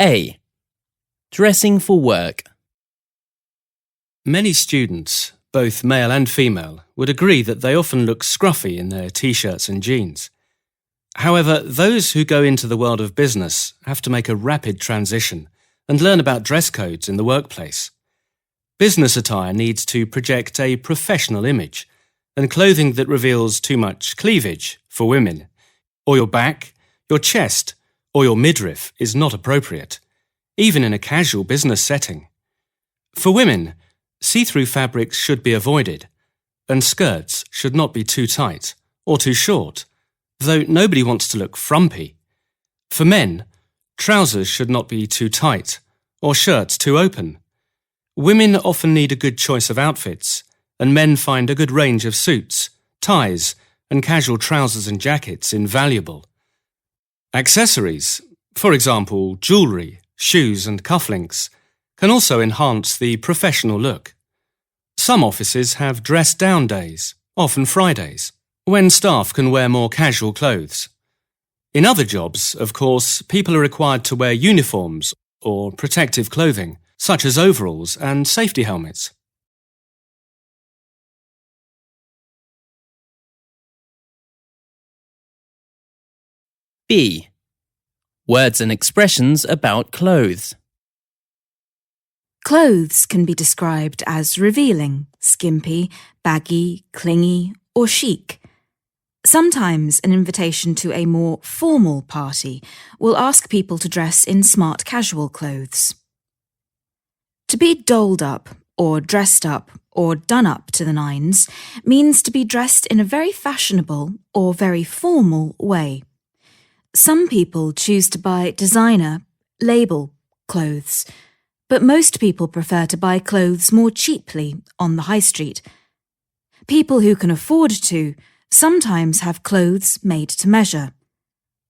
A. Dressing for work. Many students, both male and female, would agree that they often look scruffy in their t-shirts and jeans. However, those who go into the world of business have to make a rapid transition and learn about dress codes in the workplace. Business attire needs to project a professional image, and clothing that reveals too much cleavage for women, or your back, your chest, or your midriff is not appropriate, even in a casual business setting. For women, see-through fabrics should be avoided, and skirts should not be too tight or too short, though nobody wants to look frumpy. For men, trousers should not be too tight or shirts too open. Women often need a good choice of outfits, and men find a good range of suits, ties, and casual trousers and jackets invaluable. Accessories, for example, jewellery, shoes and cufflinks, can also enhance the professional look. Some offices have dress-down days, often Fridays, when staff can wear more casual clothes. In other jobs, of course, people are required to wear uniforms or protective clothing, such as overalls and safety helmets. B. Words and expressions about clothes. Clothes can be described as revealing, skimpy, baggy, clingy, or chic. Sometimes an invitation to a more formal party will ask people to dress in smart casual clothes. To be dolled up, or dressed up, or done up to the nines means to be dressed in a very fashionable or very formal way. Some people choose to buy designer, label clothes, but most people prefer to buy clothes more cheaply on the high street. People who can afford to sometimes have clothes made to measure,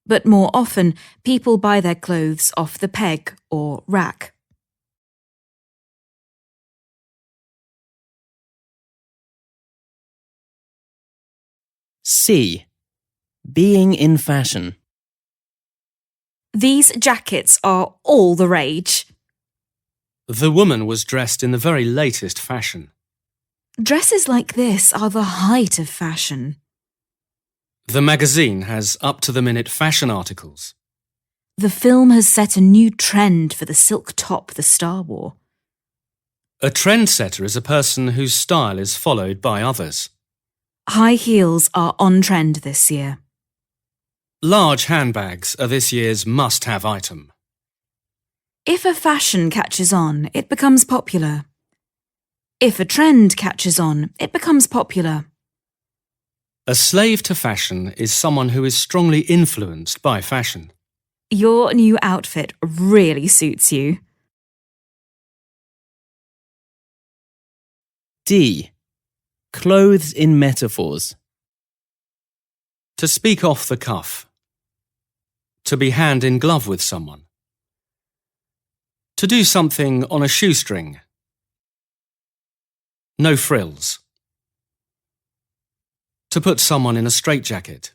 but more often people buy their clothes off the peg or rack. C. Being in fashion. These jackets are all the rage. The woman was dressed in the very latest fashion. Dresses like this are the height of fashion. The magazine has up-to-the-minute fashion articles. The film has set a new trend for the silk top the star wore. A trendsetter is a person whose style is followed by others. High heels are on trend this year. Large handbags are this year's must-have item. If a fashion catches on, it becomes popular. If a trend catches on, it becomes popular. A slave to fashion is someone who is strongly influenced by fashion. Your new outfit really suits you. D. Clothes in metaphors. To speak off the cuff. To be hand in glove with someone. To do something on a shoestring. No frills. To put someone in a straitjacket.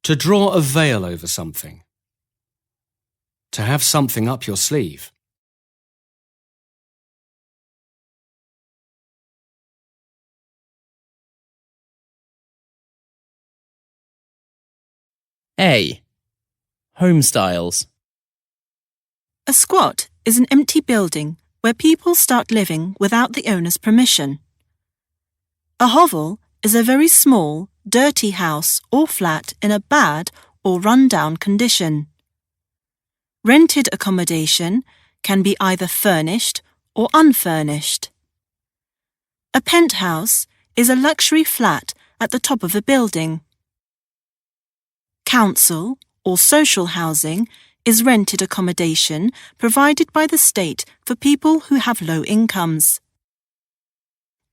To draw a veil over something. To have something up your sleeve. A. Home styles. A squat is an empty building where people start living without the owner's permission. A hovel is a very small, dirty house or flat in a bad or run-down condition. Rented accommodation can be either furnished or unfurnished. A penthouse is a luxury flat at the top of a building. Council or social housing is rented accommodation provided by the state for people who have low incomes.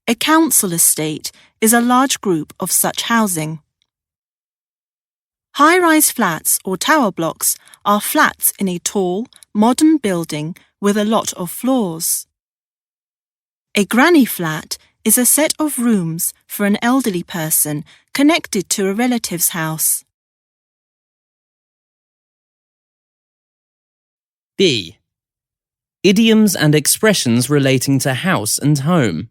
A council estate is a large group of such housing. High-rise flats or tower blocks are flats in a tall, modern building with a lot of floors. A granny flat is a set of rooms for an elderly person connected to a relative's house. B. Idioms and expressions relating to house and home.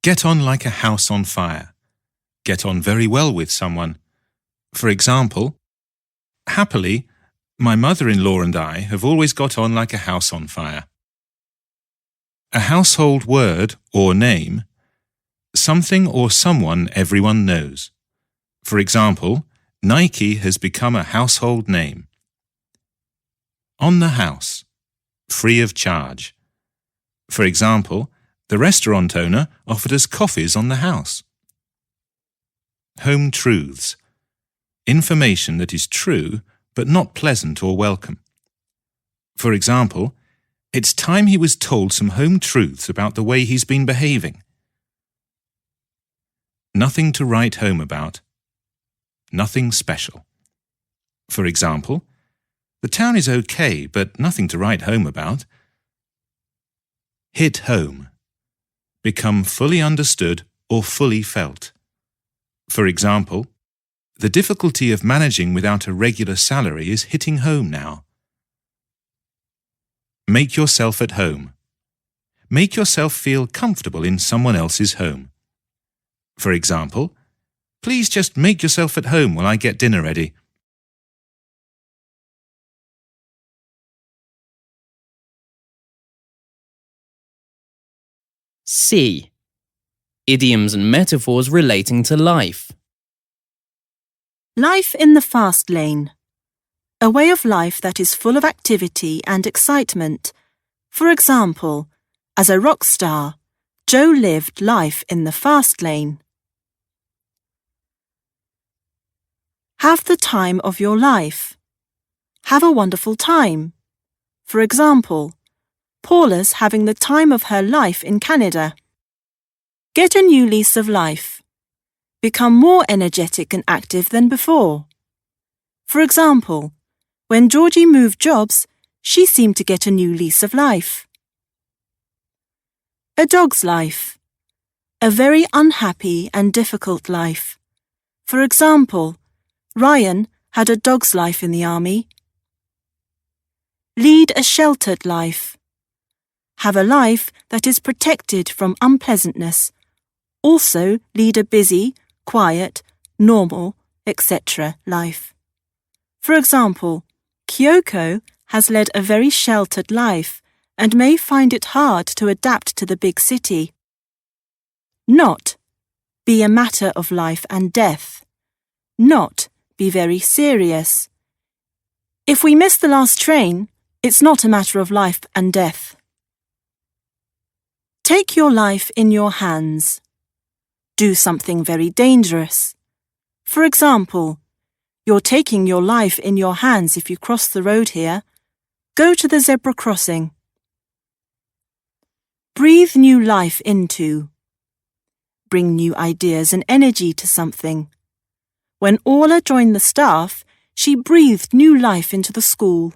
Get on like a house on fire. Get on very well with someone. For example, happily, my mother-in-law and I have always got on like a house on fire. A household word or name, something or someone everyone knows. For example, Nike has become a household name. On the house, free of charge. For example, the restaurant owner offered us coffees on the house. Home truths. Information that is true but not pleasant or welcome. For example, it's time he was told some home truths about the way he's been behaving. Nothing to write home about. Nothing special. For example, the town is okay, but nothing to write home about. Hit home. Become fully understood or fully felt. For example, the difficulty of managing without a regular salary is hitting home now. Make yourself at home. Make yourself feel comfortable in someone else's home. For example, please just make yourself at home while I get dinner ready. C. Idioms and metaphors relating to life. Life in the fast lane. A way of life that is full of activity and excitement. For example, as a rock star, Joe lived life in the fast lane. Have the time of your life. Have a wonderful time. For example, Paula's having the time of her life in Canada. Get a new lease of life. Become more energetic and active than before. For example, when Georgie moved jobs, she seemed to get a new lease of life. A dog's life. A very unhappy and difficult life. For example, Ryan had a dog's life in the army. Lead a sheltered life. Have a life that is protected from unpleasantness. Also, lead a busy, quiet, normal, etc. life. For example, Kyoko has led a very sheltered life and may find it hard to adapt to the big city. Not. Be a matter of life and death. Not. Be very serious. If we miss the last train, it's not a matter of life and death. Take your life in your hands. Do something very dangerous. For example, you're taking your life in your hands if you cross the road here. Go to the zebra crossing. Breathe new life into. Bring new ideas and energy to something. When Orla joined the staff, she breathed new life into the school.